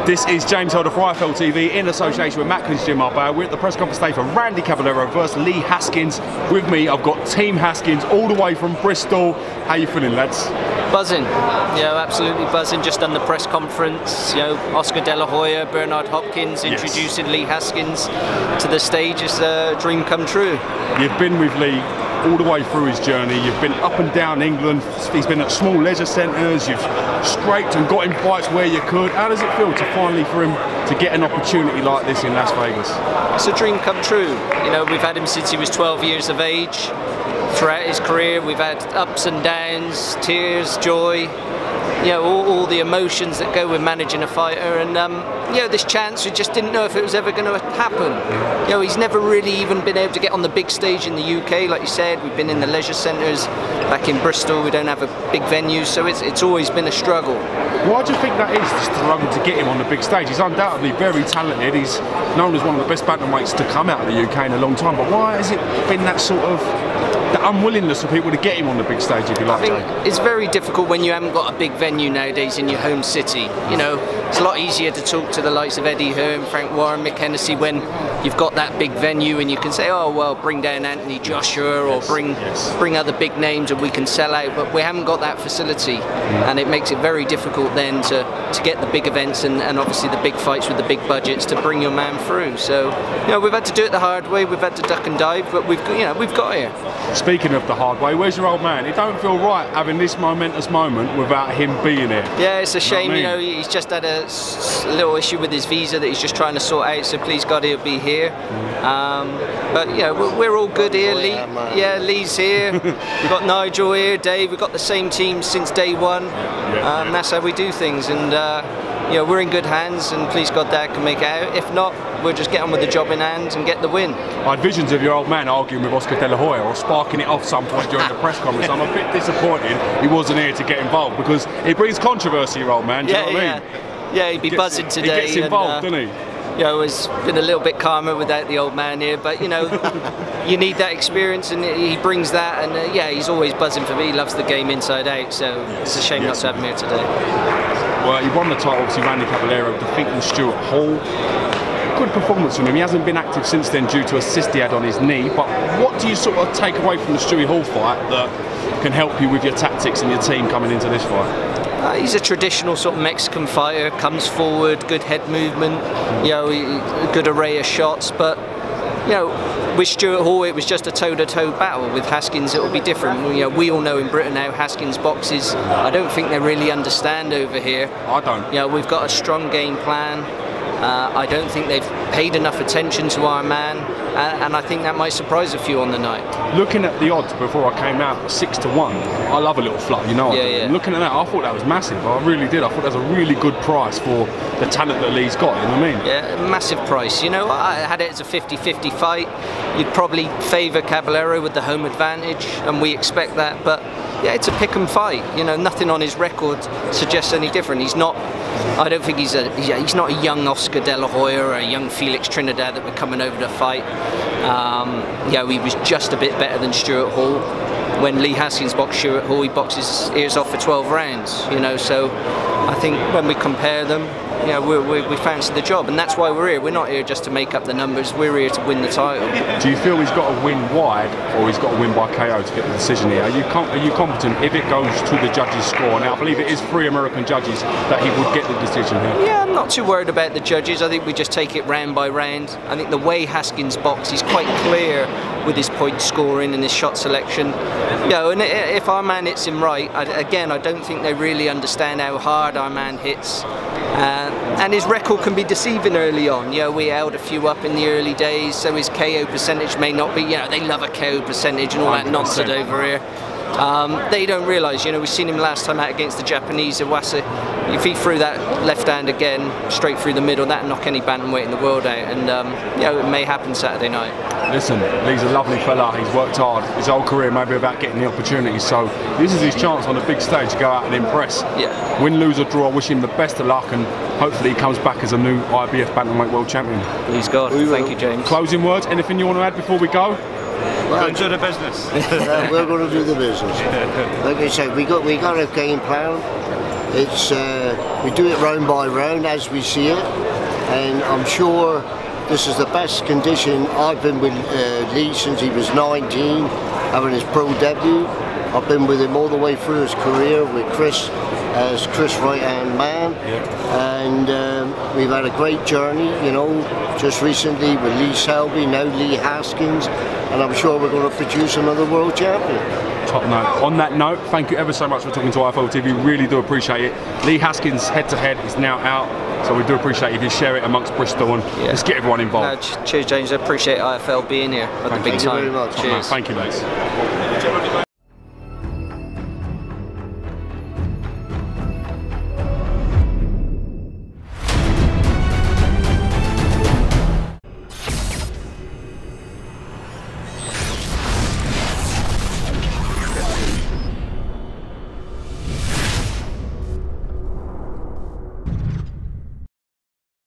This is James Holder for IFL TV in association with Macklin's Gym Marbella. We're at the press conference today for Randy Caballero versus Lee Haskins. With me, I've got Team Haskins all the way from Bristol. How you feeling, lads? Buzzing, absolutely buzzing. Just done the press conference. Oscar De La Hoya, Bernard Hopkins introducing Lee Haskins to the stage is a dream come true. You've been with Lee all the way through his journey. You've been up and down England. He's been at small leisure centres. You've scraped and got in fights where you could. How does it feel to finally for him to get an opportunity like this in Las Vegas? It's a dream come true. We've had him since he was 12 years of age. Throughout his career, we've had ups and downs, tears, joy. All the emotions that go with managing a fighter, and this chance, we just didn't know if it was ever going to happen. He's never really even been able to get on the big stage in the UK, like you said. We've been in the leisure centres back in Bristol. We don't have a big venue, so it's always been a struggle. Why do you think that is, the struggle to get him on the big stage? He's undoubtedly very talented. He's known as one of the best bantamweights to come out of the UK in a long time, but why has it been that sort of the unwillingness for people to get him on the big stage, if you like? I think it's very difficult when you haven't got a big venue nowadays in your home city. It's a lot easier to talk to the likes of Eddie Hearn, Frank Warren, Mick Hennessy when you've got that big venue and you can say, oh well, bring down Anthony Joshua or bring other big names and we can sell out. But we haven't got that facility, and it makes it very difficult then to get the big events and obviously the big fights with the big budgets to bring your man through. So we've had to do it the hard way. We've had to duck and dive, but we've got here. Speaking of the hard way, where's your old man? It don't feel right having this momentous moment without him being here. Yeah, it's a shame. You know what I mean? He's just had a little issue with his visa that he's just trying to sort out. So please God, he'll be here. But we're all good here. Lee's here. We've got Nigel here, Dave. We've got the same team since day one. And that's how we do things. And we're in good hands, and please God Dad can make it out. If not, we'll just get on with the job in hand and get the win. I had visions of your old man arguing with Oscar De La Hoya or sparking it off some point during the press conference. I'm a bit disappointed he wasn't here to get involved, because it brings controversy, your old man. Do you know what I mean? Yeah, he'd be buzzing today. He gets involved, doesn't he? It's been a little bit calmer without the old man here, but you need that experience, and he brings that, and he's always buzzing for me. He loves the game inside out, so it's a shame not to have him here today. Well, he won the title, obviously, Randy Caballero, defeating Stuart Hall. Good performance from him. He hasn't been active since then due to a cyst he had on his knee, but what do you sort of take away from the Stuart Hall fight that can help you with your tactics and your team coming into this fight? He's a traditional sort of Mexican fighter, comes forward, good head movement, a good array of shots, but with Stuart Hall it was just a toe-to-toe battle. With Haskins it will be different. We all know in Britain now Haskins boxes, I don't think they really understand over here. I don't. We've got a strong game plan. I don't think they've paid enough attention to our man, and I think that might surprise a few on the night. Looking at the odds before I came out, 6-1. I love a little fluff, Looking at that, I thought that was massive. I really did. I thought that was a really good price for the talent that Lee's got. You know what I mean? Yeah, massive price. I had it as a 50-50 fight. You'd probably favour Caballero with the home advantage, and we expect that. But yeah, it's a pick and fight. Nothing on his record suggests any different. He's not. I don't think he's not a young Oscar De La Hoya or a young Felix Trinidad that were coming over to fight. He was just a bit better than Stuart Hall. When Lee Haskins boxed Stuart Hall, he boxed his ears off for 12 rounds. So I think when we compare them, we fancy the job, and that's why we're here. We're not here just to make up the numbers. We're here to win the title. Do you feel he's got to win wide, or he's got to win by KO to get the decision here? Are you confident if it goes to the judges' score? Now, I believe it is 3 American judges that he would get the decision here. Yeah, I'm not too worried about the judges. I think we just take it round by round. I think the way Haskins boxes, he's quite clear with his point scoring and his shot selection. And if our man hits him right, I don't think they really understand how hard our man hits. And his record can be deceiving early on. We held a few up in the early days, so his KO percentage may not be. They love a KO percentage and all that nonsense over here. They don't realise, we've seen him last time out against the Japanese Iwasa. If he threw that left hand again, straight through the middle, that'd knock any bantamweight in the world out. And it may happen Saturday night. Listen, Lee's a lovely fella. He's worked hard his whole career, maybe about getting the opportunity. So this is his chance on the big stage to go out and impress. Yeah. Win, lose or draw, I wish him the best of luck, and hopefully he comes back as a new IBF bantamweight world champion. Please God. Thank you, James. Closing words. Anything you want to add before we go? Well, into the business. We're going to do the business. Like I said, we got a game plan. It's we do it round by round as we see it, and I'm sure this is the best condition. I've been with Lee since he was 19, having his pro debut. I've been with him all the way through his career with Chris as Chris' right-hand man, and we've had a great journey, you know, just recently with Lee Selby, now Lee Haskins, and I'm sure we're going to produce another world champion. Top note. On that note, thank you ever so much for talking to IFL TV. Really do appreciate it. Lee Haskins head-to-head is now out, so we do appreciate if you share it amongst Bristol and let's get everyone involved. Cheers, James. I appreciate IFL being here at the big time. Thank you very much. Cheers. Thank you, mates.